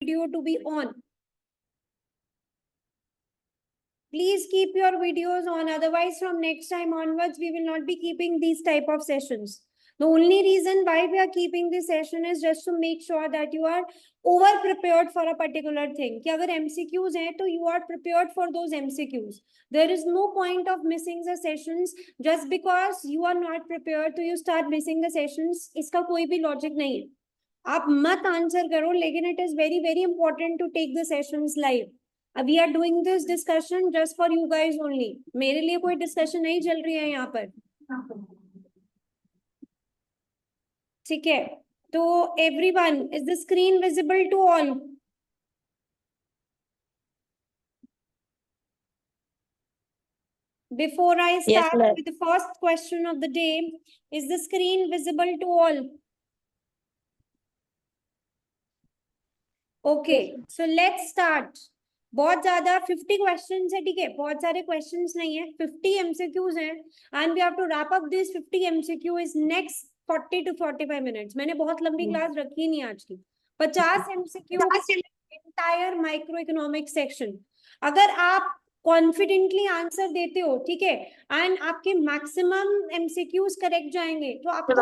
video to be on. Please keep your videos on. Otherwise, from next time onwards, we will not be keeping these type of sessions. The only reason why we are keeping this session is just to make sure that you are over prepared for a particular thing. कि अगर MCQs हैं तो you are prepared for those MCQs. There is no point of missing the sessions just because you are not prepared. तो you start missing the sessions. इसका कोई भी logic नहीं है. आप मत आंसर करो, लेकिन it is very very important to take the sessions live. We are doing this discussion just for you guys only. मेरे लिए कोई discussion नहीं चल रही है यहाँ पर. ठीक है, तो everyone, is the screen visible to all? Before I start with the first question of the day, is the screen visible to all? Okay, so let's start. बहुत ज्यादा 50 क्वेश्चंस है, ठीक है, बहुत सारे क्वेश्चंस नहीं है, 50 MCQs हैं, and we have to wrap up this 50 MCQ is next 40 to 45 minutes. मैंने बहुत लंबी क्लास रखी नहीं आज की. 50 MCQ entire micro economic section. अगर आप कॉन्फिडेंटली आंसर देते हो, ठीक है, एंड आपके मैक्सिमम MCQs करेक्ट जाएंगे, तो आपको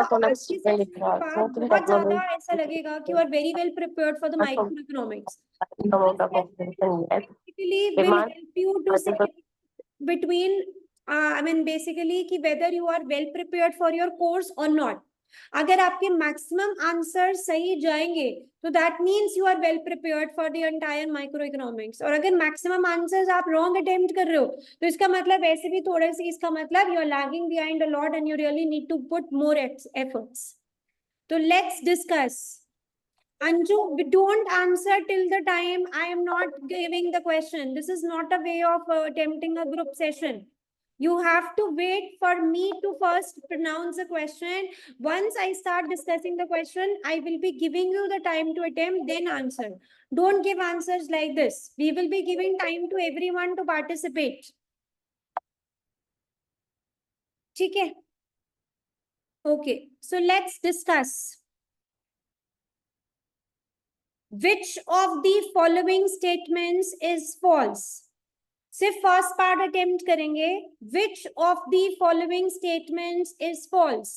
बहुत ज्यादा ऐसा लगेगा कि you are very well prepared for the micro economics. Basically will help you to say between basically कि whether you are well prepared for your course or not. अगर आपके मैक्सिमम आंसर सही जाएंगे तो that means you are well prepared for the entire micro economics. और अगर maximum answers आप wrong attempt कर रहे हो तो इसका मतलब वैसे भी थोड़े से, इसका मतलब you are lagging behind a lot and you really need to put more efforts. तो let's discuss. Anju, don't answer till the time I am not giving the question. This is not a way of attempting a group session. You have to wait for me to first pronounce the question. Once I start discussing the question, I will be giving you the time to attempt, then answer. Don't give answers like this. We will be giving time to everyone to participate. Okay? Okay, so let's discuss. Which of the following statements is false? सिर्फ first part attempt करेंगे. Which of the following statements is false?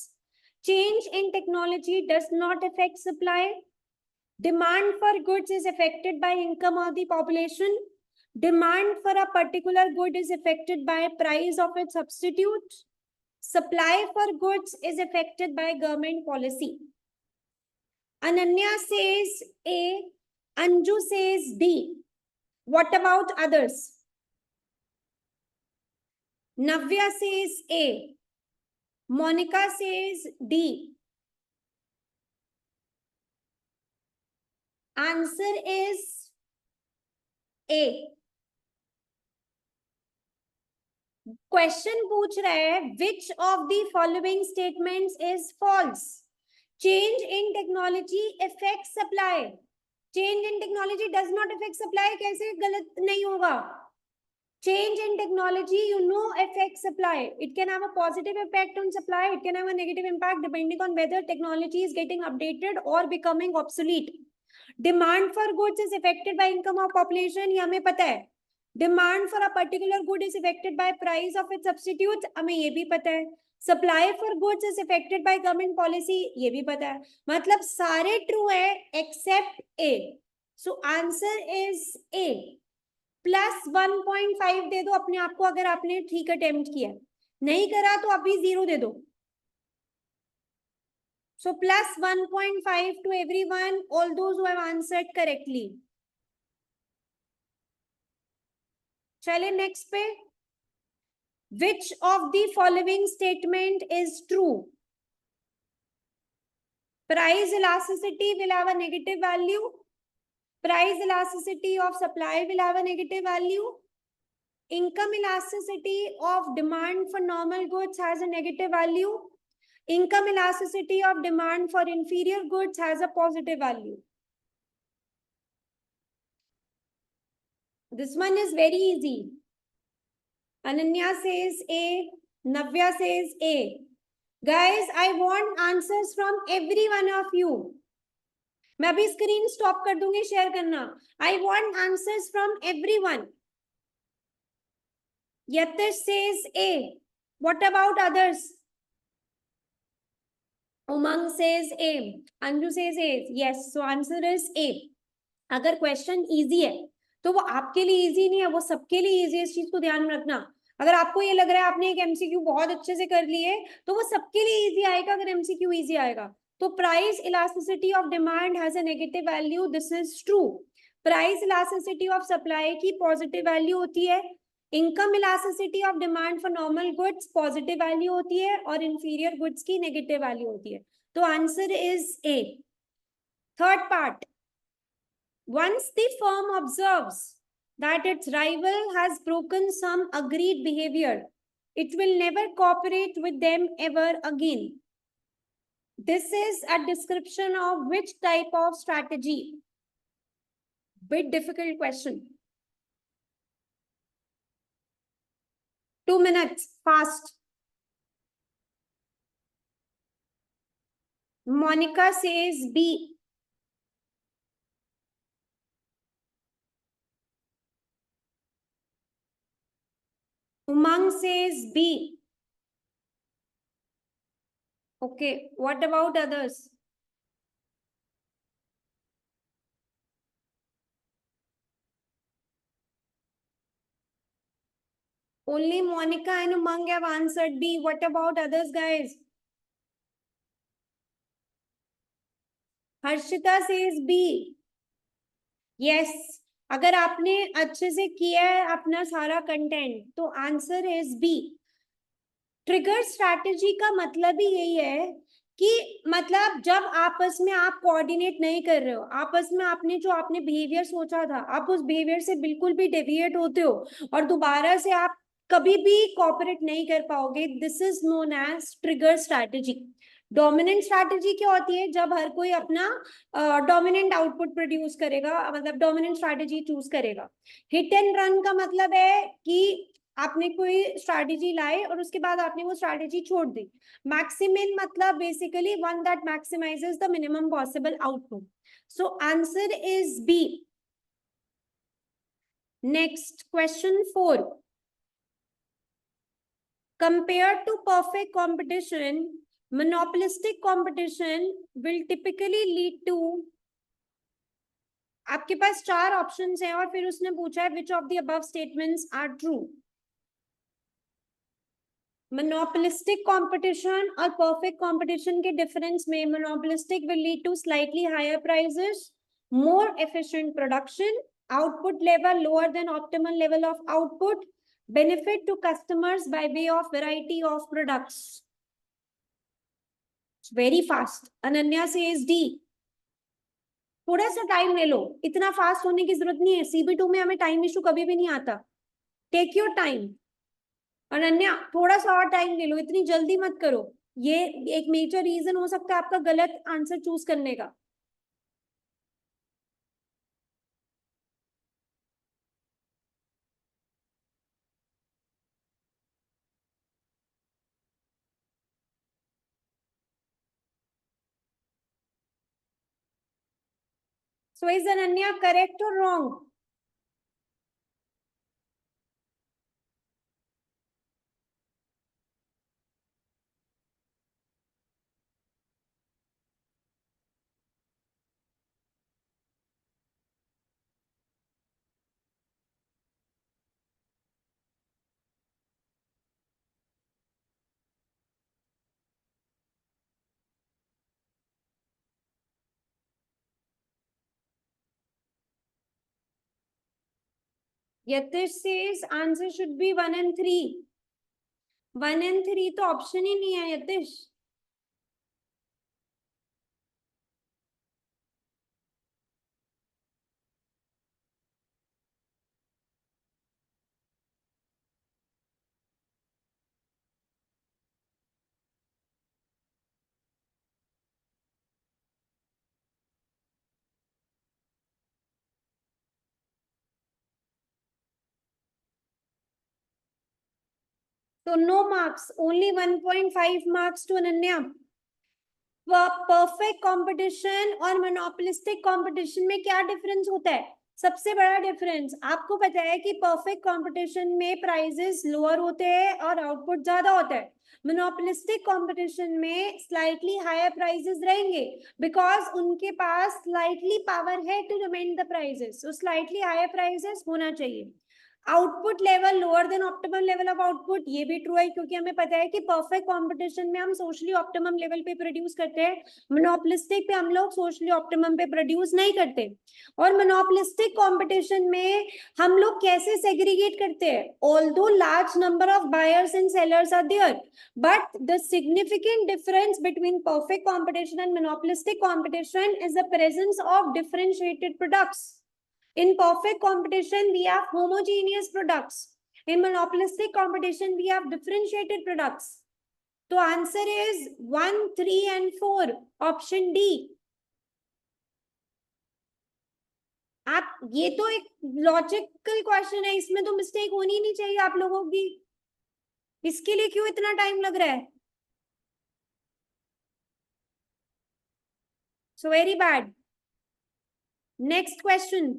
Change in technology does not affect supply. Demand for goods is affected by income of the population. Demand for a particular good is affected by price of its substitute. Supply for goods is affected by government policy. Ananya says A, Anju says D. What about others? Navya says A. Monica says D. Answer is A. Question पूछ रहा है which of the following statements is false? Change in technology affects supply. Change in technology does not affect supply. कैसे गलत नहीं होगा? Change in technology, you know, affects supply. It can have a positive impact on supply. It can have a negative impact depending on whether technology is getting updated or becoming obsolete. Demand for goods is affected by income of population. ये हमें पता है. Demand for a particular good is affected by price of its substitutes. हमें ये भी पता है. Supply for goods is affected by government policy. ये भी पता है. मतलब सारे true है except A. So answer is A. Plus 1.5 दे दो अपने आप को अगर आपने ठीक अटेम्प्ट किया. नहीं करा तो अभी 0 दे दो. So plus 1.5 to everyone, all those who have answered correctly. चले next पे. Which of the following statement is true? Price elasticity will have a negative value. Price elasticity of supply will have a negative value. Income elasticity of demand for normal goods has a negative value. Income elasticity of demand for inferior goods has a positive value. This one is very easy. Ananya says A. Navya says A. Guys, I want answers from every one of you. मैं अभी screen stop कर दूंगी share करना. I want answers from everyone. Yatish says A. What about others? Umang says A. Anju says A. Yes, so answer is A. अगर question easy है तो वो आपके लिए इजी नहीं है, वो सबके लिए इजी है. इस चीज को ध्यान में रखना. अगर आपको ये लग रहा है आपने एक एमसीक्यू बहुत अच्छे से कर लिए तो वो सबके लिए इजी आएगा अगर एमसीक्यू इजी आएगा. तो price elasticity of demand has a negative value. This is true. Price elasticity of supply की पॉजिटिव वैल्यू होती है. Income elasticity of demand for normal goods positive value होती है और इंफीरियर गुड्स की नेगेटिव वैल्यू होती है. तो answer is A. Third part. Once the firm observes that its rival has broken some agreed behavior, it will never cooperate with them ever again. This is a description of which type of strategy? Bit difficult question. 2 minutes, fast. Monica says B. Umang says B. Okay, what about others? Only Monica and Umang have answered B. What about others, guys? Harshita says B. Yes. अगर आपने अच्छे से किया है अपना सारा content तो answer is B. Trigger strategy का मतलब ही यही है कि मतलब जब आपस में आप कोऑर्डिनेट नहीं कर रहे हो, आपस में आपने जो आपने बिहेवियर सोचा था आप उस बिहेवियर से बिल्कुल भी डेविएट होते हो और दोबारा से आप कभी भी कोऑपरेट नहीं कर पाओगे. This is known edge trigger strategy. Dominant strategy क्या होती है? जब हर कोई अपना डोमिनेंट आउटपुट प्रोड्यूस करेगा, मतलब डोमिनेंट स्ट्रैटेजी चूज करेगा. हिट एंड रन का मतलब है कि आपने कोई स्ट्रैटेजी लाई और उसके बाद आपने वो स्ट्रैटेजी छोड़ दी. मैक्सिमिन मतलब basically one that maximizes the minimum possible output. So answer is B. Next question 4. Compared to perfect competition, monopolistic competition will typically lead to. आपके पास 4 ऑप्शंस हैं और फिर उसने पूछा है which of the above statements are true. Monopolistic competition और perfect competition के difference में monopolistic will lead to slightly higher prices, more efficient production, output level lower than optimal level of output, benefit to customers by way of variety of products. Very fast. Ananya says D. थोड़ा सा time ले लो, इतना fast होने की जरूरत नहीं है. CB2 में हमें टाइम इशू कभी भी नहीं आता. Take your time. अनन्या थोड़ा सा और टाइम ले लो, इतनी जल्दी मत करो. ये एक मेजर रीजन हो सकता है आपका गलत आंसर चूज करने का. सो इज अनन्या करेक्ट और wrong? Yatish says answer should B 1 and 3. 1 and 3 तो ऑप्शन ही नहीं है यतिश. तो no marks, only 1.5 marks to Ananya. Perfect competition और मोनोपोलिस्टिक कंपटीशन में क्या डिफरेंस होता है? सबसे बड़ा डिफरेंस आपको पता है कि परफेक्ट कंपटीशन में प्राइसेस लोअर होते हैं और आउटपुट ज्यादा होता है। मोनोपोलिस्टिक कंपटीशन में स्लाइटली हायर प्राइसेस रहेंगे बिकॉज उनके पास स्लाइटली पावर है to remain the prices, so slightly higher prices होना चाहिए। Output level lower than optimum level of output, ये भी ट्रू है क्योंकि हमें पता है कि परफेक्ट कंपटीशन में हम सोशली ऑप्टिमम लेवल पे प्रोड्यूस करते हैं, मोनोपोलिस्टिक पे हम लोग सोशली ऑप्टिमम पे प्रोड्यूस नहीं करते। और मोनोपोलिस्टिक कंपटीशन में हम लोग कैसे सेग्रीगेट करते हैं? Although large number of buyers and sellers are there, but the significant difference between perfect competition and monopolistic competition is the presence of differentiated products. In perfect competition, we have homogeneous products. In monopolistic competition, we have differentiated products. So answer is 1, 3 and 4. Option D. आप ये तो एक logical question है, इसमें तो mistake होनी नहीं चाहिए आप लोगों की। इसके लिए क्यों इतना टाइम लग रहा है? So very bad. Next question.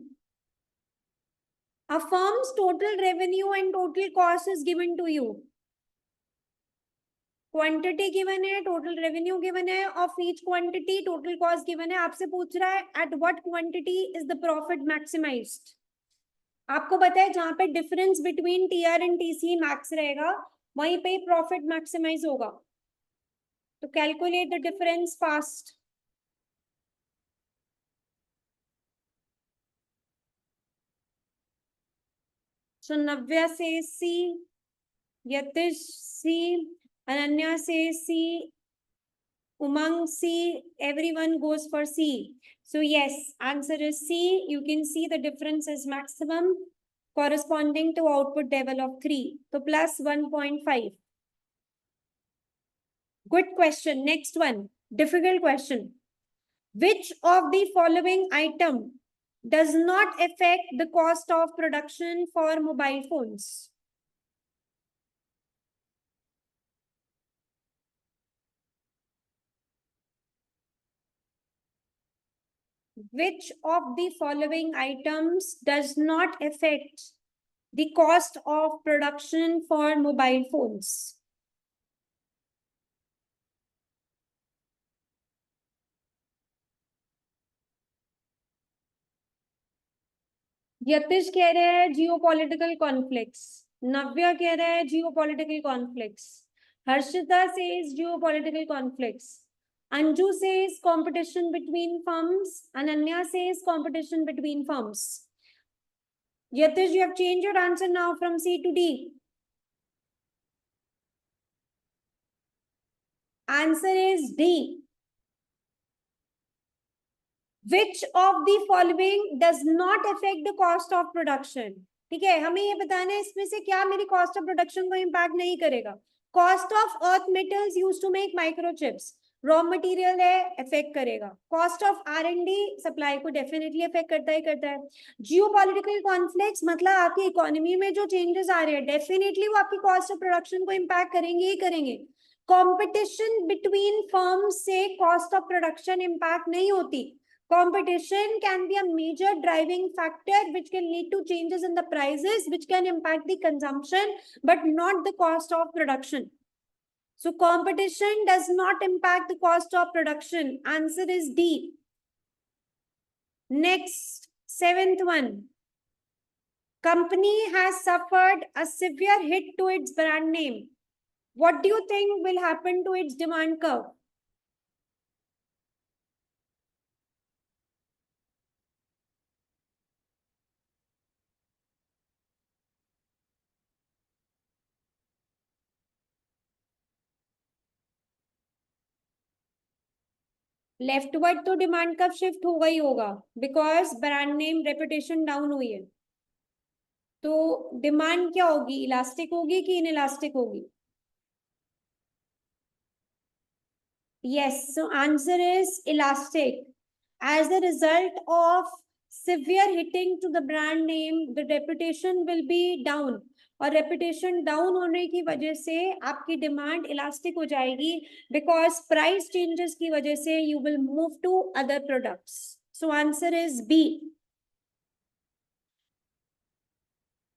A firm's total revenue and total cost is given to you. Quantity given है, टोटल रेवेन्यू गिवन है, of each quantity total cost given है। आपसे पूछ रहा है at what quantity is the profit maximised. आपको पता है जहां पे difference between TR and TC max रहेगा वहीं पे प्रॉफिट मैक्सिमाइज होगा। तो कैलकुलेट द डिफरेंस फास्ट। सो नव्या से सी, यतिश सी, अनन्या से सी, Umang C, everyone goes for C. So yes, answer is C. You can see the difference is maximum corresponding to output level of 3. So plus 1.5. Good question. Next one. Difficult question. Which of the following item does not affect the cost of production for mobile phones? Which of the following items does not affect the cost of production for mobile phones? Yatish कह रहे हैं geopolitical conflicts, नव्या कह रहा है geopolitical conflicts, Harshita says geopolitical conflicts, Anju says competition between firms, Ananya says competition between firms. Yatish, you have changed your answer now from C to D. Answer is D. Which of the following does not affect the cost of production? ठीक है, हमें ये बताना है इसमें से क्या मेरी कॉस्ट ऑफ प्रोडक्शन को इम्पैक्ट नहीं करेगा। Cost of earth metals used to make microchips, raw material है, इफेक्ट करेगा। कॉस्ट ऑफ R&D सप्लाई को डेफिनेटली इफेक्ट करता ही करता है। जियोपॉलिटिकल कॉन्फ्लिक्ट्स मतलब आपकी इकोनॉमी में जो चेंजेस आ रहे हैं डेफिनेटली वो आपकी कॉस्ट ऑफ प्रोडक्शन को इम्पैक्ट करेंगे ही करेंगे। कॉम्पिटिशन बिटवीन फर्म्स से कॉस्ट ऑफ प्रोडक्शन इम्पैक्ट नहीं होती। Competition can be a major driving factor which can lead to changes in the prices which can impact the consumption but not the cost of production. So competition does not impact the cost of production. Answer is D. Next, seventh one. Company has suffered a severe hit to its brand name. What do you think will happen to its demand curve? Leftward तो demand कब shift होगा ही होगा because brand name reputation down हुई है। तो demand क्या होगी, elastic होगी कि इनइलास्टिक होगी? Yes, so answer is elastic. As a result of severe hitting to the brand name, the reputation will be down. और रेपुटेशन डाउन होने की वजह से आपकी डिमांड इलास्टिक हो जाएगी, बिकॉज प्राइस चेंजेस की वजह से you will move to other products. So answer is B.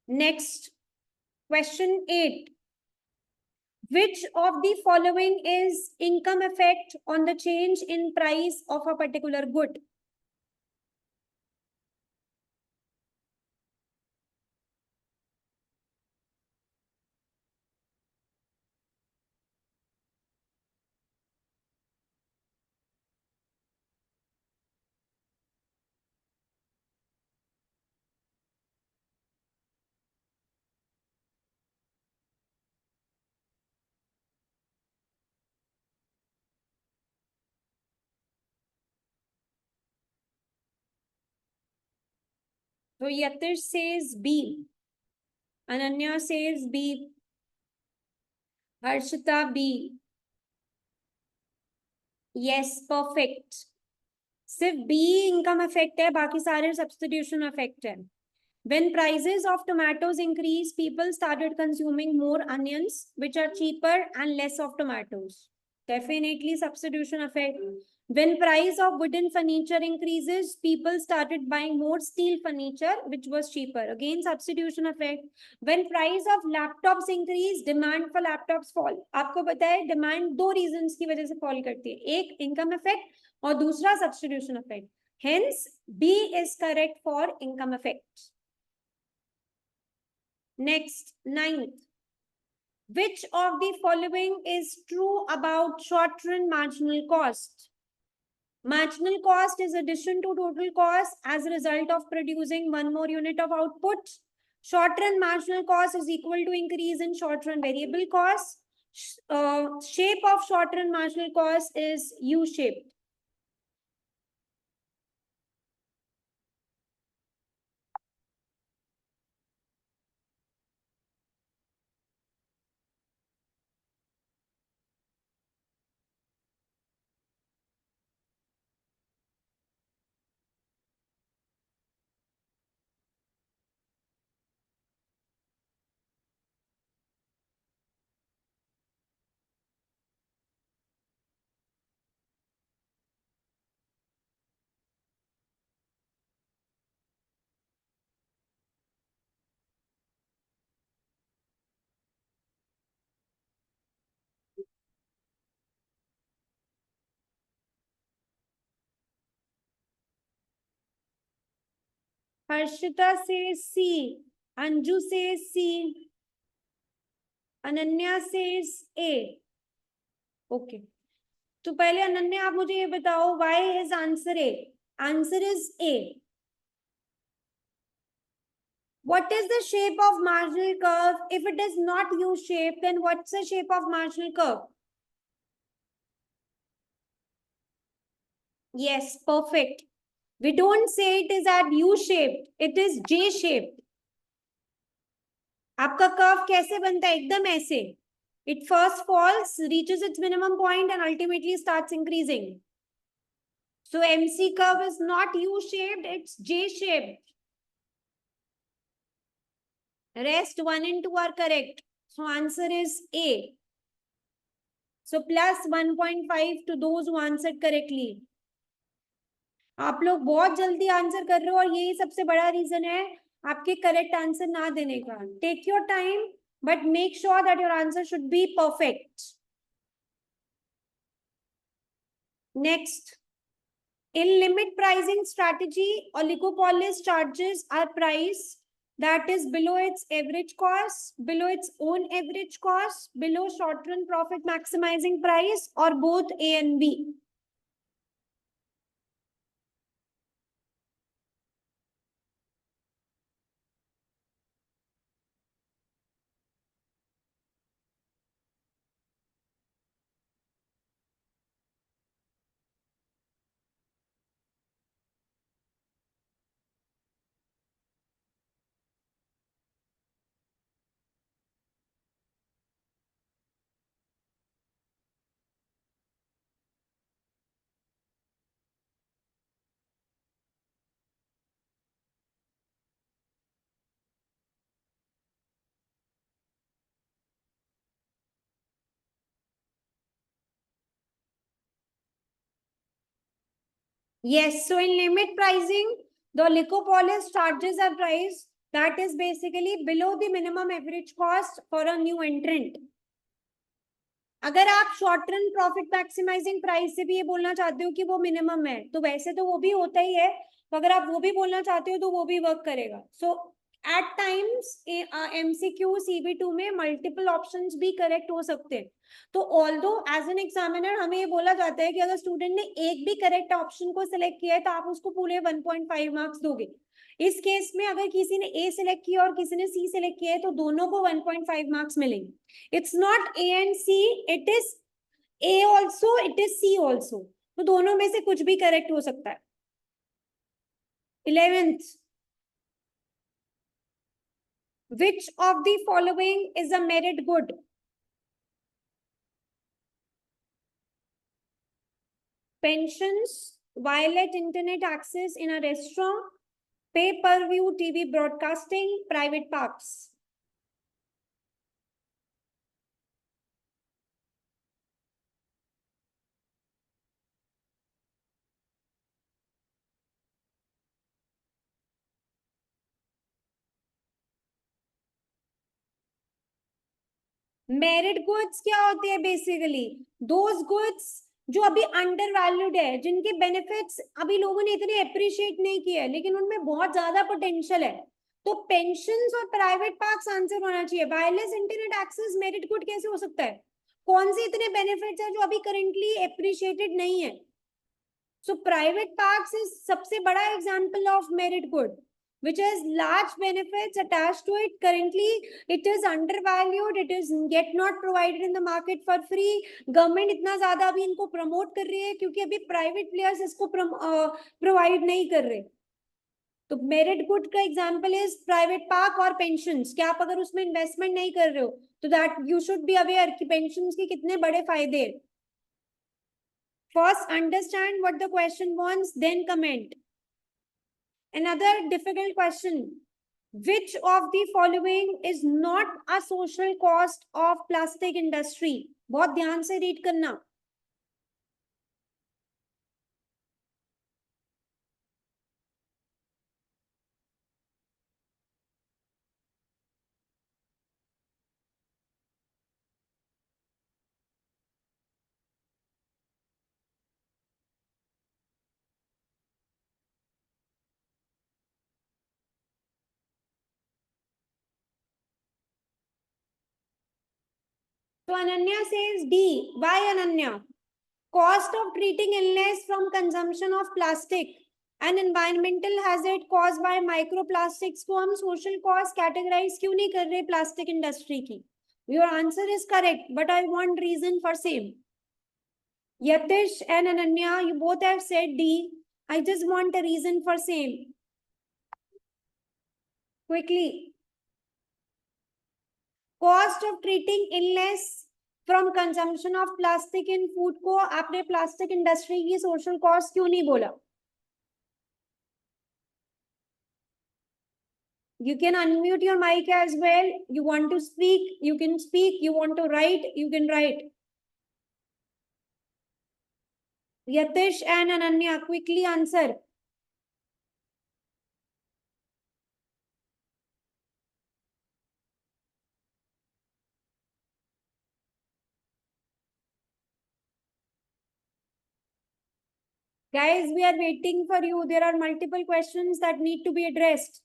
Next, question 8. Which of the following is income effect on the change in price of a particular good? So Yatish says B. Ananya says B. Harshita B. Yes, perfect. सिर्फ B income effect है, बाकी सारे substitution effect है. When prices of tomatoes increase, people started consuming more onions, which are cheaper, and less of tomatoes. Definitely substitution effect. When price of wooden furniture increases, people started buying more steel furniture, which was cheaper. Again, substitution effect. When price of laptops increase, demand for laptops fall. आपको पता है demand दो reasons की वजह से fall करती है. एक income effect और दूसरा substitution effect. Hence, B is correct for income effect. Next, 9th. Which of the following is true about short-run marginal cost? Marginal cost is addition to total cost as a result of producing one more unit of output. Short-run marginal cost is equal to increase in short-run variable cost. Shape of short-run marginal cost is U-shaped. Harshita says C. Anju says C. Ananya says A. Okay. तो पहले अनन्या आप मुझे ये बताओ, why is answer A? Answer is A. What is the shape of marginal curve? If it is not U-shaped, then what's the shape of marginal curve? Yes, perfect. We don't say it is at U-shaped, it is J-shaped. आपका curve कैसे बनता है? एकदम ऐसे. It first falls, reaches its minimum point, and ultimately starts increasing. So MC curve is not U-shaped, it's J-shaped. Rest 1 and 2 are correct. So answer is A. So plus 1.5 to those who answered correctly. आप लोग बहुत जल्दी answer कर रहे हो और यही सबसे बड़ा रीजन है आपके करेक्ट आंसर ना देने का. Take your time, but make sure that your answer should be perfect. Next, in limit pricing strategy, oligopolist charges are price that is below its average cost, below its own average cost, below short run profit maximizing price, or both A and B. Yes, so in limit pricing, the oligopolist charges a price that is basically below the minimum average cost for a new entrant. अगर आप short term profit maximising price से भी ये बोलना चाहते हो कि वो मिनिमम है, तो वैसे तो वो भी होता ही है, तो अगर आप वो भी बोलना चाहते हो तो वो भी वर्क करेगा. सो एट टाइम्स MCQ CB2 में मल्टीपल ऑप्शंस भी करेक्ट हो सकते हैं. तो ऑल्दो एज एन एग्जामिनर हमें ये बोला जाता है कि अगर स्टूडेंट ने एक भी करेक्ट ऑप्शन को सिलेक्ट किया है तो आप उसको पूरे 1.5 मार्क्स दोगे. इस केस में अगर किसी ने ए सिलेक्ट किया और किसी ने सी सिलेक्ट किया है तो दोनों को 1.5 मार्क्स मिलेंगे. It's not A and C, it is A also, it is C also. तो दोनों में से कुछ भी करेक्ट हो सकता है. 11th, which of the following is a merit good? Pensions, violate internet access in a restaurant, pay-per-view TV broadcasting, private parks. Merit goods क्या होते हैं? बेसिकली दोज गुड्स जो अभी अंडर वैल्यूड है, जिनके बेनिफिट्स अभी लोगों ने इतने अप्रिशिएट नहीं किए लेकिन उनमें बहुत ज्यादा पोटेंशियल है. तो पेंशन्स और प्राइवेट पार्क्स आंसर होना चाहिए. Wireless internet access merit good कैसे हो सकता है? कौन से इतने बेनिफिट्स है जो अभी करेंटली अप्रिशिएटेड नहीं है? सो प्राइवेट पार्क्स इज सबसे बड़ा example of merit good which has large benefits attached to it. Currently it is undervalued, it is yet not provided in the market for free. Government इतना ज्यादा अभी इनको promote कर रही है क्योंकि अभी प्राइवेट प्लेयर्स इसको प्रोवाइड नहीं कर रहे. तो मेरिट गुड का एग्जांपल इज प्राइवेट पार्क और पेंशन्स. क्या आप अगर उसमें इन्वेस्टमेंट नहीं कर रहे हो तो that you should be aware कि पेंशन्स के कितने बड़े फायदे. First understand what the question wants, then comment. Another difficult question. Which of the following is not a social cost of plastic industry? बहुत ध्यान से रीड करना. So Ananya says D. Why Ananya? Cost of treating illness from consumption of plastic and environmental hazard caused by microplastics को हम social cost categorize क्यों नहीं कर रहे प्लास्टिक इंडस्ट्री की? Your answer is correct, but I want reason for same. Yatish and Ananya, you both have said D. I just want a reason for same. Quickly. Cost of treating illness from consumption of plastic in food को आपने plastic industry की social cost क्यों नहीं बोला? You can unmute your mic as well. You want to speak, you can speak. You want to write, you can write. Yatish and Ananya, quickly answer. Guys, we are waiting for you. There are multiple questions that need to be addressed.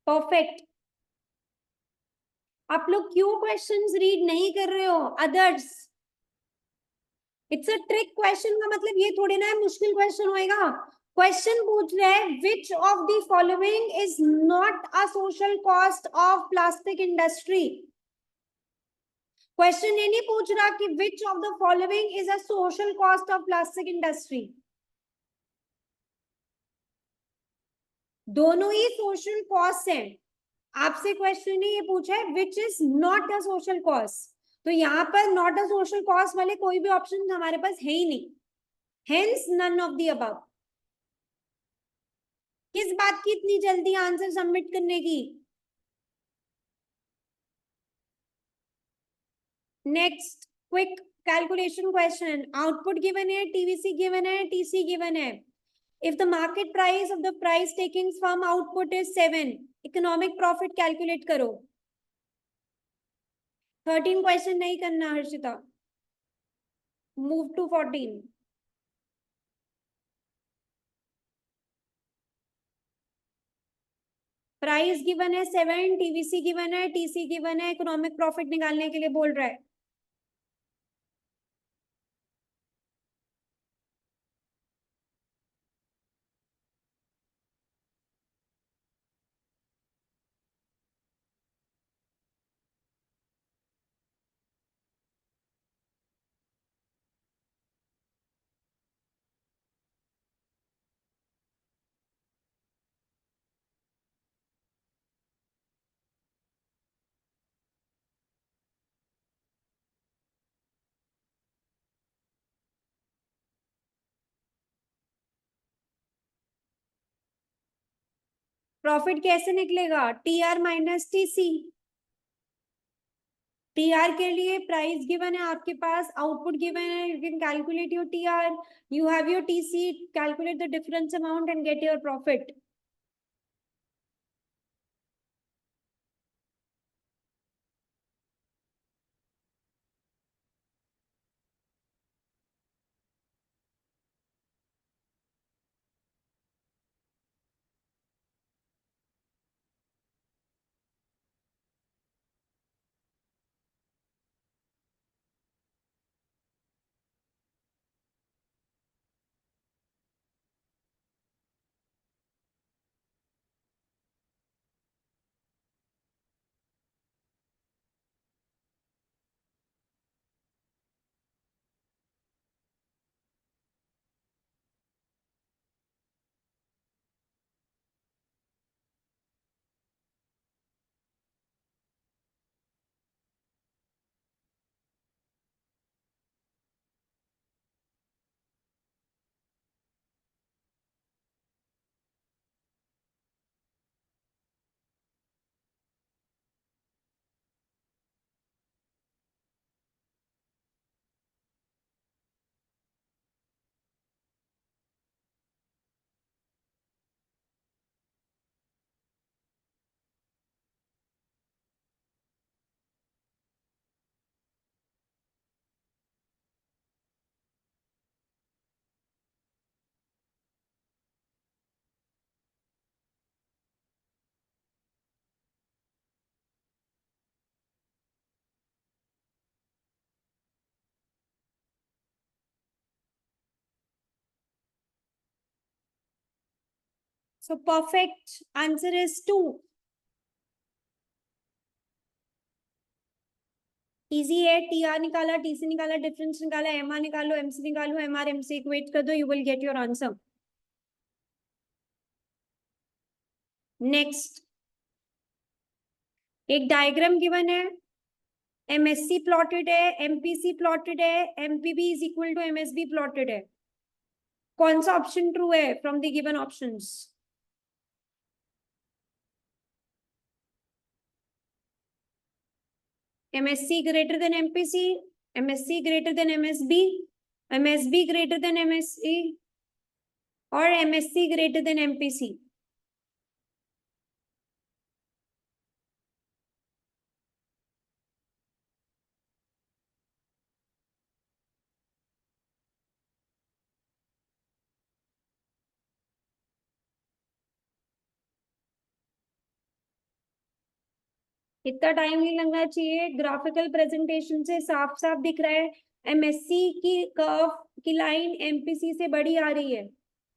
Perfect. आप लोग क्यों questions read नहीं कर रहे हो? Others, it's a trick question का मतलब ये थोड़ी ना है मुश्किल क्वेश्चन होएगा. क्वेश्चन पूछ रहे हैं which of the following is not a social cost of plastic industry. Question ये नहीं पूछ रहा कि which of the following is a social cost of plastic industry. दोनों ही सोशल कॉस्ट हैं. आपसे क्वेश्चन ने ये पूछा है which is not a social cost. तो यहाँ पर नॉट अ सोशल कॉस्ट वाले कोई भी ऑप्शन हमारे पास है ही नहीं. Hence none of the above. किस बात की इतनी जल्दी आंसर सबमिट करने की? Next quick calculation question, output given है, टीवीसी गिवन है, टीसी गिवन है. If the market price of the price taking from output is 7, economic profit calculate करो. 13 क्वेश्चन नहीं करना Harshita. Move to 14. Price given है 7, TVC given है, TC given है, economic profit निकालने के लिए बोल रहा है. प्रॉफिट कैसे निकलेगा? T R minus TC. T R के लिए प्राइस गिवन है आपके पास, आउटपुट गिवन है, you can calculate your T R, you have your TC, calculate the difference amount and get your profit. So perfect answer is 2. Easy है. T R निकाला, TC निकाला, difference निकाला, M R निकालो, MC निकालो, M R MC equate कर दो, you will get your answer. Next, एक diagram given है, एमएससी प्लॉटेड है, एमपीसी प्लॉटेड है, MPB is equal to MSB plotted है. कौन सा ऑप्शन ट्रू है from the given options? MSc greater than MPC, MSc greater than MSB, MSB greater than MSc, और MSc greater than MPC. इतना time नहीं लगना चाहिए, ग्राफिकल प्रेजेंटेशन से साफ साफ दिख रहा है. एमएससी की कर्व की लाइन एमपीसी से बड़ी आ रही है,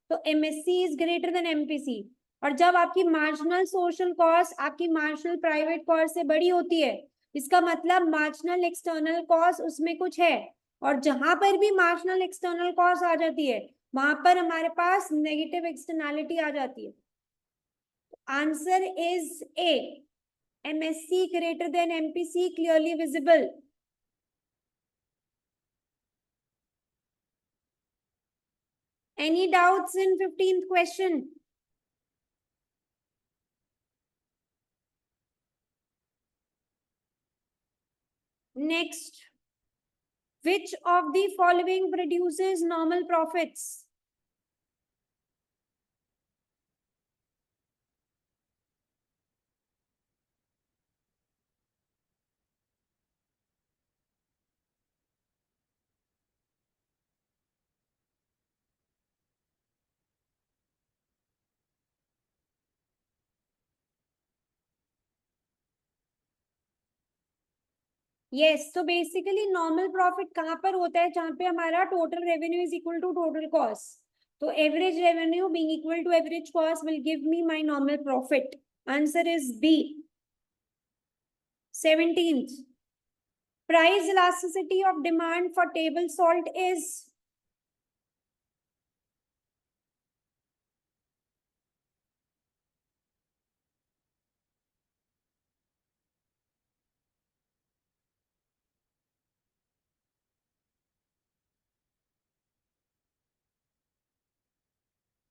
तो MSc is greater than MPC. और जब आपकी मार्जिनल सोशल कॉस्ट आपकी मार्जिनल प्राइवेट कॉस्ट से बड़ी होती है, इसका मतलब मार्जिनल एक्सटर्नल कॉस्ट उसमें कुछ है. और जहां पर भी मार्जिनल एक्सटर्नल कॉस्ट आ जाती है, वहां पर हमारे पास नेगेटिव एक्सटर्नैलिटी आ जाती है. Answer is A, MSc greater than MPC clearly visible. Any doubts in 15th question? Next, Which of the following produces normal profits? Yes, तो बेसिकली नॉर्मल प्रॉफिट कहाँ पर होता है? जहां पे हमारा total revenue is equal to total cost. तो average revenue being equal to average cost will give me my normal profit. Answer is B. 17th. Price elasticity of demand for table salt is.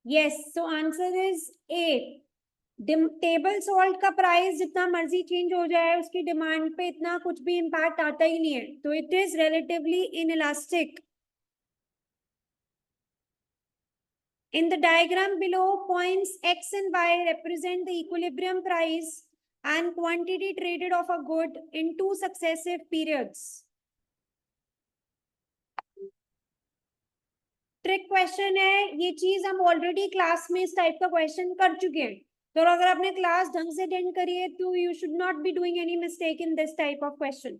Yes, so answer is A. Table salt का price जितना मर्जी change हो जाए, उसकी demand पे इतना कुछ भी इम्पैक्ट आता ही नहीं है. तो it is relatively inelastic. In the diagram below, points X and Y represent the equilibrium price and quantity traded of a good in two successive periods. Trick question है ये. चीज हम ऑलरेडी क्लास में इस टाइप का question कर चुके हैं. तो अगर आपने क्लास ढंग से अटेंड करी है तो you should not be doing any mistake in this type of question.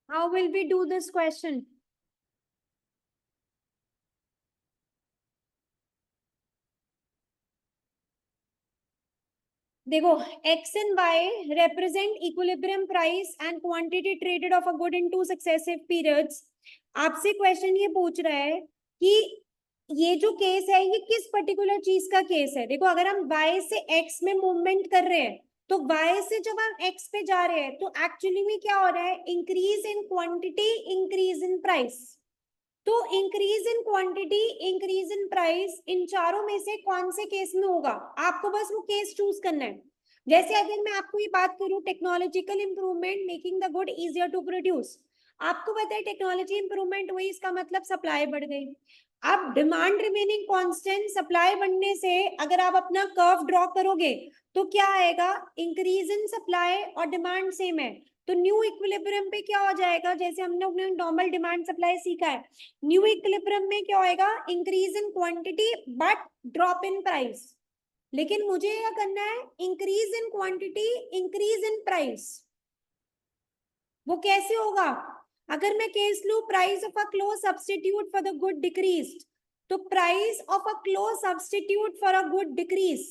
How will we do this question? देखो, X and Y represent equilibrium price and quantity traded of a good in two successive periods. आपसे question ये पूछ रहा है कि ये जो case है ये किस पर्टिकुलर चीज का केस है. देखो, अगर हम y से x में मूवमेंट कर रहे हैं तो y से जब हम x पे जा रहे हैं तो एक्चुअली में क्या हो रहा है? Increase in quantity, increase in price. तो increase in quantity, increase in price, इन चारों में से कौन से केस में होगा? आपको बस वो केस चूज करना है. जैसे अगर मैं आपको ये बात करूं, technological improvement making the good easier to produce. आपको पता है टेक्नोलॉजी इंप्रूवमेंट हुई, इसका मतलब सप्लाई बढ़ गई. अब डिमांड रिमेनिंग कांस्टेंट, सप्लाई बढ़ने से अगर आप अपना कर्व ड्रॉ करोगे तो क्या आएगा? इंक्रीज इन सप्लाई और डिमांड सेम है तो न्यू इक्विलिब्रियम पे क्या हो जाएगा? जैसे हमने अपने नॉर्मल डिमांड सप्लाई सीखा है, न्यू इक्विलिब्रियम में क्या होएगा? Increase in quantity but drop in price. लेकिन मुझे क्या करना है? Increase in quantity, increase in price. वो कैसे होगा? अगर मैं केस लू, price of a close substitute for the good decrease, तो price of a close substitute for a good decrease.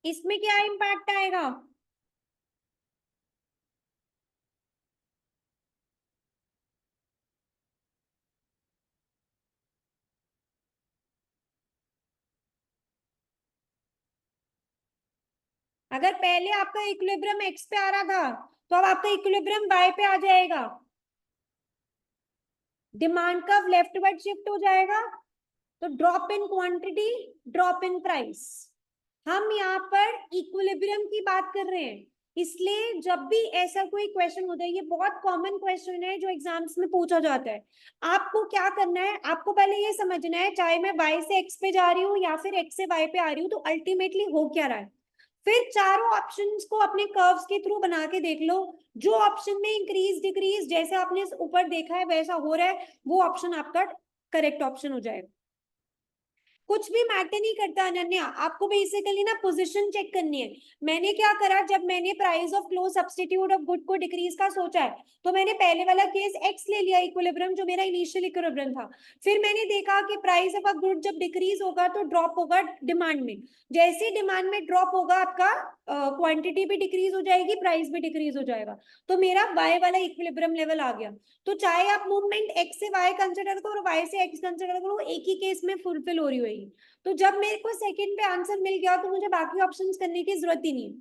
इसमें क्या इंपैक्ट आएगा? अगर पहले आपका इक्विलिब्रियम एक्स पे आ रहा था तो अब आपका इक्विलिब्रियम वाई पे आ जाएगा. डिमांड कर्व लेफ्टवर्ड शिफ्ट हो जाएगा. तो drop in quantity, drop in price. हम यहाँ पर इक्विलिब्रियम की बात कर रहे हैं. इसलिए जब भी ऐसा कोई क्वेश्चन होता है, ये बहुत कॉमन क्वेश्चन है जो एग्जाम्स में पूछा जाता है. आपको क्या करना है? आपको पहले ये समझना है, चाहे मैं y से x पे जा रही हूँ या फिर x से y पे आ रही हूँ, तो अल्टीमेटली हो क्या रहा है. फिर चारों ऑप्शंस को अपने कर्व्स के थ्रू बना के देख लो, जो ऑप्शन में इंक्रीज डिक्रीज जैसे आपने ऊपर देखा है वैसा हो रहा है, वो ऑप्शन आपका करेक्ट ऑप्शन हो जाएगा। कुछ भी मैटर नहीं करता अनन्या, आपको बेसिकली ना पोजीशन चेक करनी है। मैंने क्या करा, जब मैंने price of close substitute of good को डिक्रीज का सोचा है, तो मैंने पहले वाला केस एक्स ले लिया इक्विलिब्रियम, जो मेरा इनिशियल इक्विलिब्रियम था। फिर मैंने देखा कि प्राइस ऑफ अ गुड जब डिक्रीज होगा तो ड्रॉप होगा डिमांड में, जैसे डिमांड में ड्रॉप होगा आपका क्वांटिटी भी डिक्रीज हो जाएगी, प्राइस भी डिक्रीज हो जाएगा, तो मेरा वाई वाला इक्विलिब्रियम लेवल आ गया। तो चाहे आप मूवमेंट एक्स से वाई कंसिडर करो और वाई से एक्स कंसिडर करो, एक ही केस में फुलफिल हो रही होगी। तो जब मेरे को सेकंड पे आंसर मिल गया तो मुझे बाकी ऑप्शंस करने की जरूरत ही नहीं।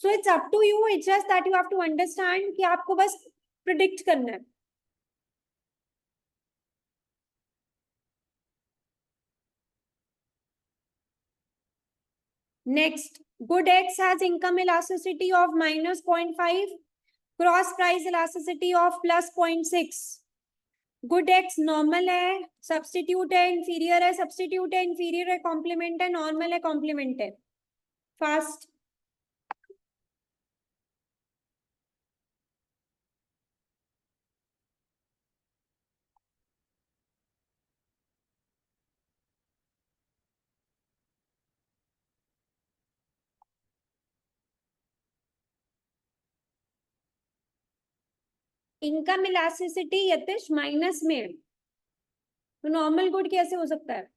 So it's up to you, it's just that you have to understand कि आपको बस प्रिडिक्ट करना है। Next, good X has income elasticity of -0.5, cross price elasticity of +0.6। Good X normal है, सब्स्टिट्यूट है इंफीरियर है, सब्स्टिट्यूट है इंफीरियर है, कॉम्प्लीमेंट है नॉर्मल है, कॉम्प्लीमेंट है। Fast. Income elasticity Yatish minus में है, तो नॉर्मल गुड कैसे हो सकता है?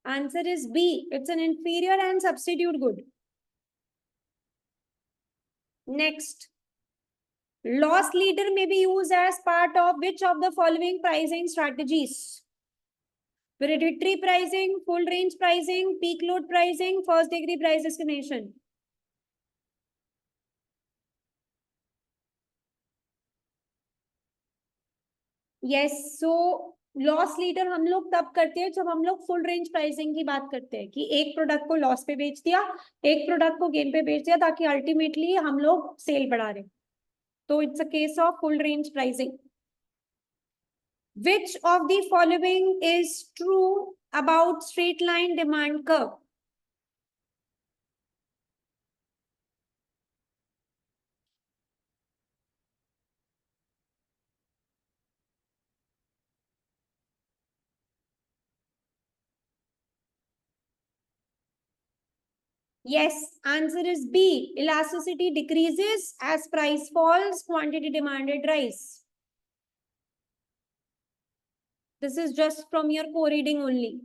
Answer is B. It's an inferior and substitute good. Next, loss leader may be used as part of which of the following pricing strategies? Predatory pricing, full range pricing, peak load pricing, first degree price discrimination. Yes, so loss leader हम लोग तब करते हैं जब हम लोग full range pricing की बात करते हैं, कि एक प्रोडक्ट को लॉस पे बेच दिया, एक प्रोडक्ट को गेन पे बेच दिया, ताकि अल्टीमेटली हम लोग सेल बढ़ा रहे। तो it's a case of full range pricing. Which of the following is true about straight line demand curve? Yes, answer is B. Elasticity decreases as price falls, quantity demanded rise. This is just from your co-reading only.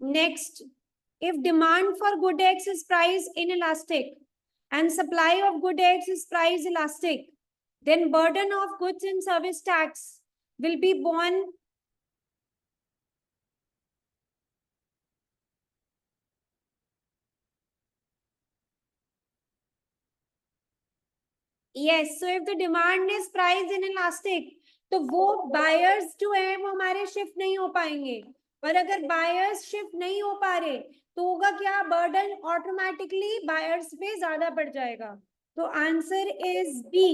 Next, if demand for good X is price inelastic and supply of good X is price elastic, then burden of goods and service tax will be borne. Yes, so if the demand is price inelastic, तो वो buyers जो है वो हमारे shift नहीं हो पाएंगे, और अगर बायर्स शिफ्ट नहीं हो पा रहे तो होगा क्या, बर्डन ऑटोमेटिकली बायर्स पे ज्यादा बढ़ जाएगा। तो answer is B.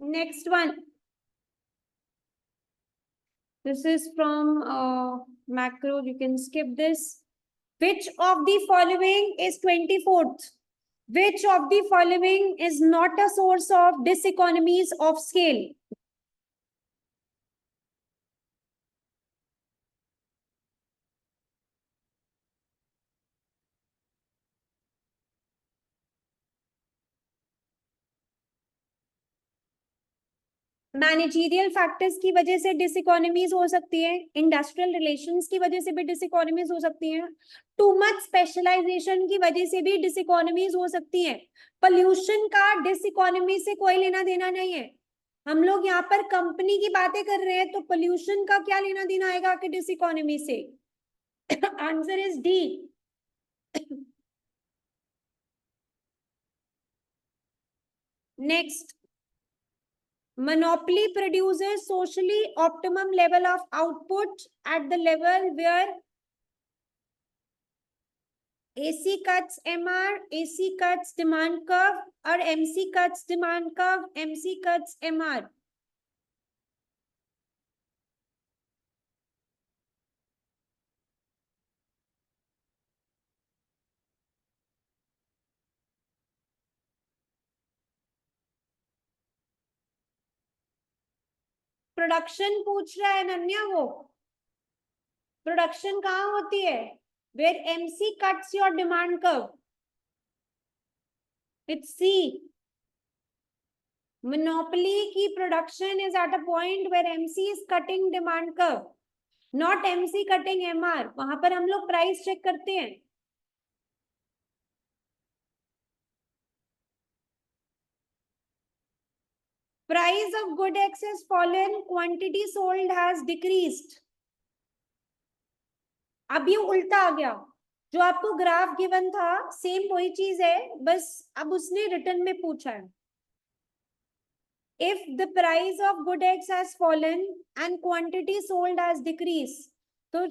Next one, this is from macro, you can skip this. Which of the following is 24th? Which of the following is not a source of diseconomies of scale? Managerial factors की वजह से डिसइकोनॉमीज हो सकती है, industrial relations की वजह से भी डिसइकोनॉमीज हो सकती हैं, टू मच स्पेशलाइजेशन की वजह से भी डिसइकोनॉमीज हो सकती हैं। पोल्यूशन का डिसइकोनॉमी से कोई लेना देना नहीं है। हम लोग यहाँ पर कंपनी की बातें कर रहे हैं, तो पोल्यूशन का क्या लेना देना आएगा कि डिसइकोनॉमी से? Answer is D. Next, monopoly produces socially optimum level of output at the level where AC cuts MR, AC cuts demand curve और MC cuts demand curve, MC cuts MR. Production पूछ रहा है नन्या, वो प्रोडक्शन कहाँ होती है? Where MC cuts your demand curve. It's C. Monopoly की production is at a point where MC is cutting demand curve, not MC cutting MR. वहां पर हम लोग प्राइस चेक करते हैं. Price of good X has fallen, quantity sold has decreased. अब ये उल्टा आ गया. जो आपको ग्राफ गिवन था सेम वही चीज है, बस अब उसने रिटर्न में पूछा है. If the price of good X has fallen and quantity sold has decreased, तो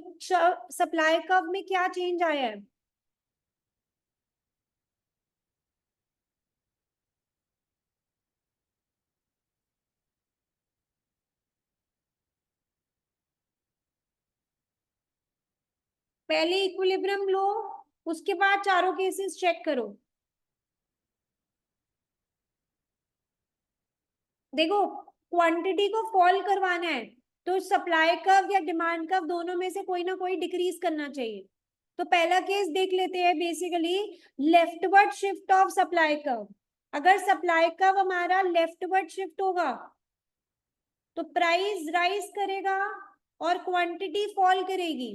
सप्लाई कर्व में क्या चेंज आया है? पहले इक्विलिब्रियम लो, उसके बाद चारों केसेस चेक करो. देखो, क्वांटिटी को फॉल करवाना है तो सप्लाई कर्व या डिमांड कर्व दोनों में से कोई ना कोई डिक्रीज करना चाहिए. तो पहला केस देख लेते हैं, basically leftward shift of supply curve. अगर सप्लाई कर्व हमारा लेफ्टवर्ड शिफ्ट होगा तो प्राइस राइज करेगा और क्वांटिटी फॉल करेगी.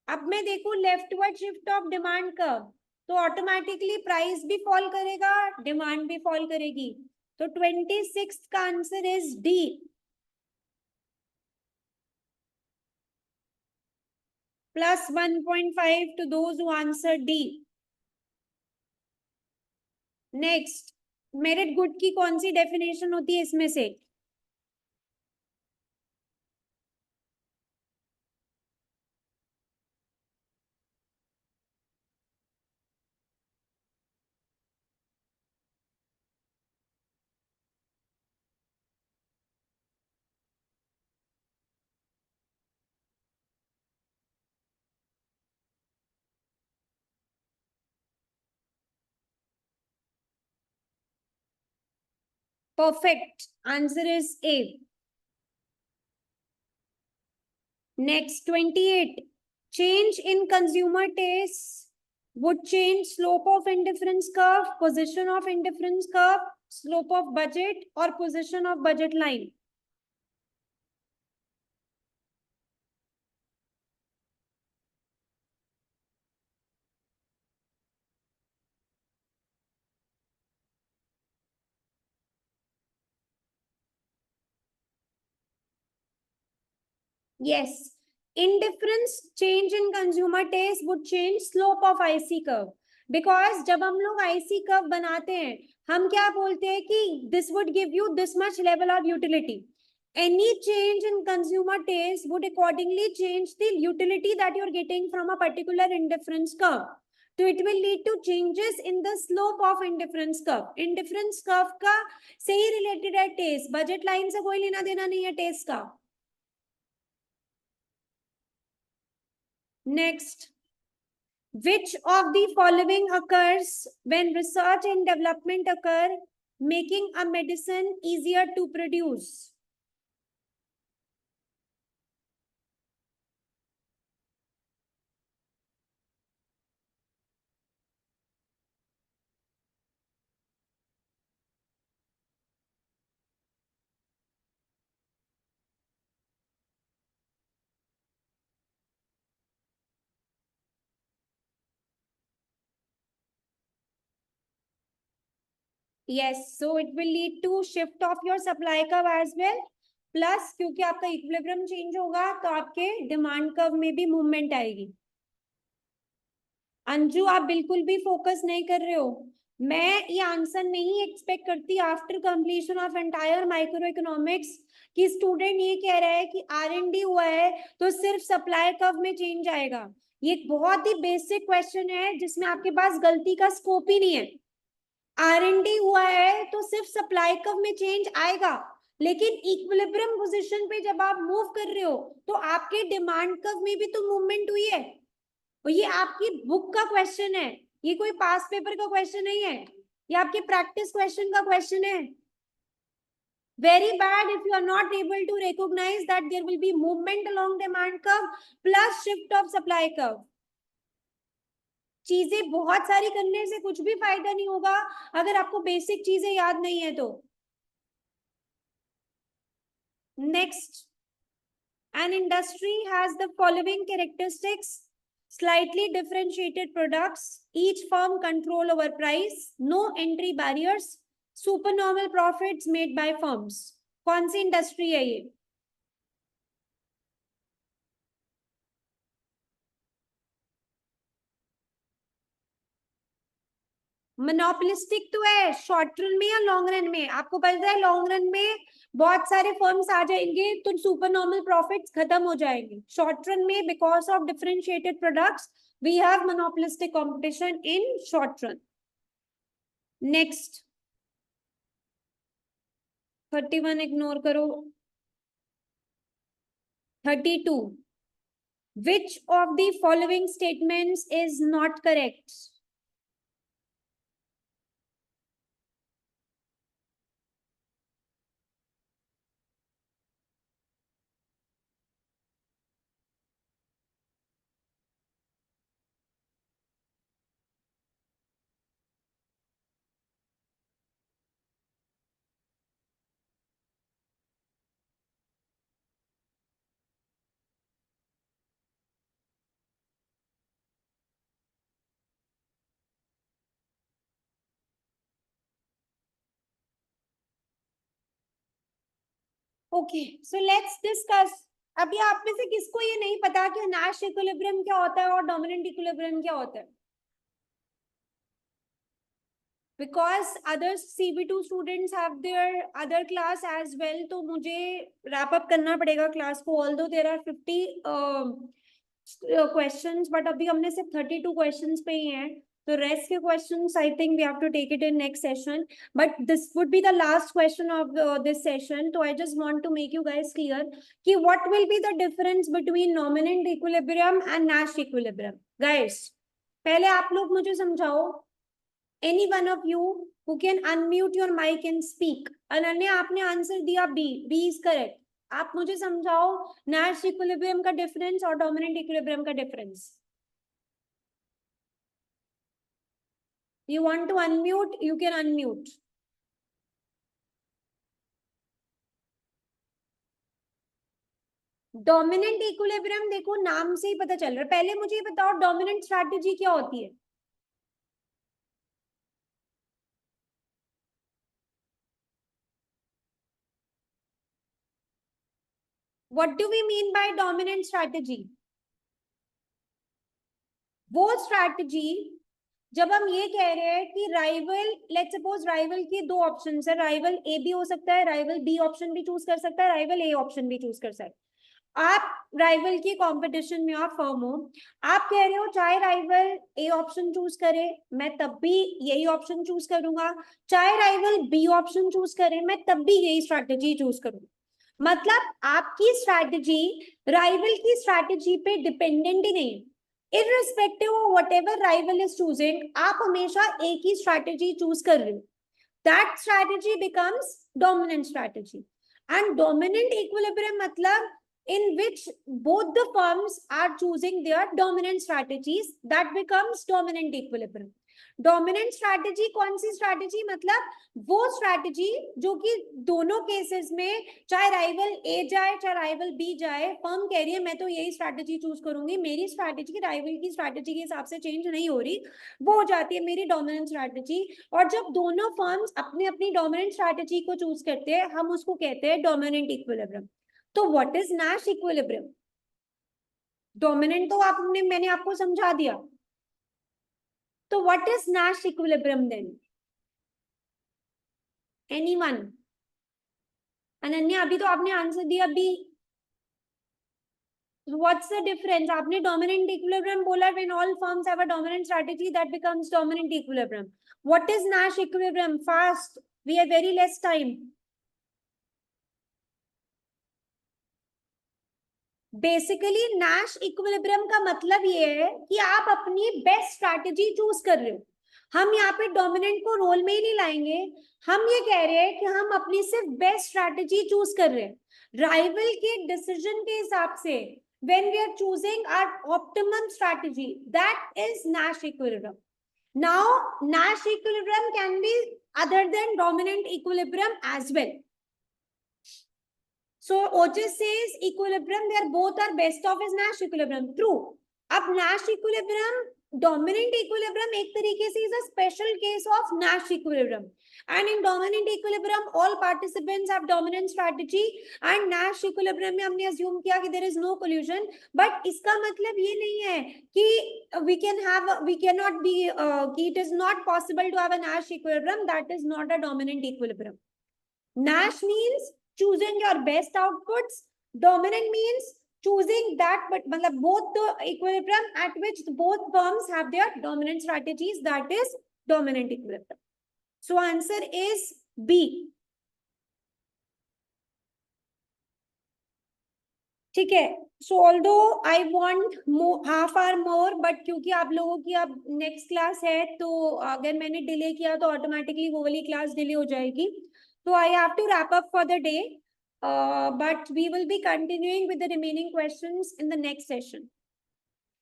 अब मैं देखूं leftward shift of demand curve, तो ऑटोमेटिकली प्राइस भी फॉल करेगा, डिमांड भी फॉल करेगी. तो 26 का answer is D. Plus 1.5 to those who answer D. Next, merit good की कौन सी डेफिनेशन होती है इसमें से? Perfect, answer is A. Next 28, change in consumer tastes would change slope of indifference curve, position of indifference curve, slope of budget or position of budget line. Yes, indifference change in consumer taste would change slope of IC curve. Because जब हम लोग IC curve बनाते हैं, हम क्या बोलते हैं कि this would give you this much level of utility. Any change in consumer taste would accordingly change the utility that you're getting from a particular indifference curve. So it will lead to changes in the slope of indifference curve. Indifference curve का से ही related है taste. Budget line से कोई लेना देना नहीं है taste का. Next, which of the following occurs when research and development occur, making a medicine easier to produce? Yes, so it will lead to shift of your supply curve as well. Plus, क्योंकि आपका equilibrium change होगा तो आपके demand curve में भी movement आएगी. अंजू, आप बिल्कुल भी फोकस नहीं कर रहे हो. मैं ये आंसर नहीं एक्सपेक्ट करती after completion of entire micro economics कि स्टूडेंट ये कह रहा है कि R&D हुआ है तो सिर्फ सप्लाई कर्व में चेंज आएगा. ये एक बहुत ही बेसिक क्वेश्चन है जिसमें आपके पास गलती का स्कोप ही नहीं है। आरएनडी हुआ है तो सिर्फ सप्लाई कर्व में चेंज आएगा, लेकिन इक्विलिब्रियम पोजीशन पे जब आप मूव कर रहे हो तो आपके डिमांड कर्व में भी तो मूवमेंट हुई है। और ये आपकी बुक का क्वेश्चन है, ये कोई पास पेपर का क्वेश्चन नहीं है, ये आपके प्रैक्टिस क्वेश्चन का क्वेश्चन है। Very bad if you are not able to recognize that there will be movement along demand curve plus shift of supply curve. चीजें बहुत सारी करने से कुछ भी फायदा नहीं होगा अगर आपको बेसिक चीजें याद नहीं है तो। Next, an industry has the following characteristics: slightly differentiated products, each firm control over price, no entry barriers, supernormal profits made by firms. कौन सी इंडस्ट्री है ये? मोनोपोलिस्टिक तो है शॉर्ट रन में या लॉन्ग रन में? आपको पता है लॉन्ग रन में बहुत सारे फर्म्स आ जाएंगे तो सुपर नॉर्मल प्रॉफिट्स खत्म हो जाएंगे। शॉर्ट रन में because of differentiated products we have monopolistic competition in short run. Next 31 ignore करो। 32, which of the following statements is not correct? Okay so let's discuss. अभी आप में से किसको ये नहीं पता कि नैश इक्विलिब्रियम क्या होता है और डोमिनेंट इक्विलिब्रियम क्या होता है? Because other CB2 students have their other class as well, तो मुझे wrap up करना पड़ेगा क्लास को। although there are 50 questions, but अभी हमने सिर्फ 32 questions पे ही हैं, तो rest के questions I think we have to take it in next session. But this would be the last question of this session. So I just want to make you guys clear कि what will be the difference between dominant equilibrium and Nash equilibrium. Guys, पहले आप लोग मुझे समझाओ। Any one of you who can unmute your mic and speak. Ananya आपने answer दिया B, B is correct. आप मुझे समझाओ नैश इक्विलिब्रियम का डिफरेंस और डोमिनेंट इक्विलिब्रियम का difference. You want to unmute, you can unmute. Dominant equilibrium देखो नाम से ही पता चल रहा है। पहले मुझे ये बताओ डोमिनेंट स्ट्रैटेजी क्या होती है? What do we mean by dominant strategy? वो स्ट्रैटेजी जब हम ये कह रहे हैं कि राइवल, लेट्स सपोज राइवल के दो ऑप्शन है, राइवल ए भी हो सकता है, राइवल बी ऑप्शन भी चूज कर सकता है, राइवल ए ऑप्शन भी चूज कर सकता है। आप राइवल की कंपटीशन में आप फर्म हो, आप कह रहे हो चाहे राइवल ए ऑप्शन चूज करे मैं तब भी यही ऑप्शन चूज करूंगा, चाहे राइवल बी ऑप्शन चूज करे मैं तब भी यही स्ट्रैटेजी चूज करूंगा। मतलब आपकी स्ट्रैटेजी राइवल की स्ट्रैटेजी पे डिपेंडेंट ही नहीं है। irrespective of whatever rival is choosing, आप हमेशा एक ही strategy choose कर रहे हो। That strategy becomes dominant strategy. And dominant equilibrium मतलब in which both the firms are choosing their dominant strategies, that becomes dominant equilibrium. Dominant strategy कौन सी strategy? मतलब वो स्ट्रैटेजी जो कि दोनों केसेस में चाहे राइवल ए जाए चाहे राइवल बी जाए, फर्म कह रही है मैं तो यही स्ट्रैटेजी चूज करूंगी, मेरी स्ट्रैटेजी राइवल की स्ट्रैटेजी के हिसाब से चेंज नहीं हो रही, वो हो जाती है मेरी डोमिनेंट स्ट्रैटेजी। और जब दोनों फर्म्स अपनी अपनी डोमिनेंट स्ट्रैटेजी को चूज करते हैं हम उसको कहते हैं डोमिनेंट इक्विलिब्रियम। तो what is Nash equilibrium? Dominant तो आपने मैंने आपको समझा दिया, तो what is Nash equilibrium then? Anyone? Ananya अभी तो आपने आंसर दिया बी। What's the difference? आपने dominant equilibrium बोला, when all firms have a dominant strategy that becomes dominant equilibrium. What is Nash equilibrium? Fast. We have very less time. Basically Nash equilibrium का मतलब ये है कि आप अपनी बेस्ट स्ट्रैटेजी चूज कर रहे हो. हम यहाँ पे डोमिनेंट को रोल में ही नहीं लाएंगे. हम ये कह रहे हैं कि हम अपनी सिर्फ बेस्ट स्ट्रैटेजी चूज कर रहे हैं राइवल के डिसीजन के हिसाब से. when we are choosing our optimum strategy, that is Nash equilibrium. Now Nash equilibrium can be other than dominant equilibrium as well. So Otis says equilibrium where both are best of is Nash equilibrium. True. अब Nash equilibrium, dominant equilibrium एक तरीके से is a special case of Nash equilibrium. And in dominant equilibrium, all participants have dominant strategy. And Nash equilibrium में हमने assume किया कि there is no collision. But इसका मतलब ये नहीं है कि we cannot be कि it is not possible to have a Nash equilibrium. That is not a dominant equilibrium. Nash means choosing your best outputs. Dominant means choosing that, but both the equilibrium at which both firms have their dominant strategies, that is dominant equilibrium. So answer is B. ठीक है. So although I want more, half hour more, but क्योंकि आप लोगों की अब next class है, तो अगर मैंने delay किया तो automatically वो वाली class delay हो जाएगी. So I have to wrap up for the day. But we will be continuing with the remaining questions in the next session.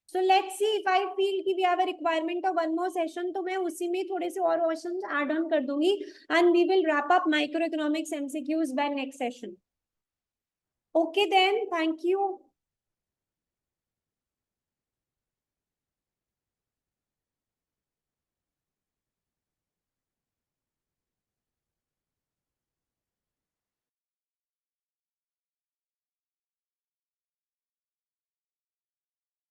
So let's see, if I feel कि we have a requirement of one more session, तो मैं उसी में थोड़े से और questions add on कर दूंगी, and we will wrap up microeconomics MCQs by next session. Okay then, thank you.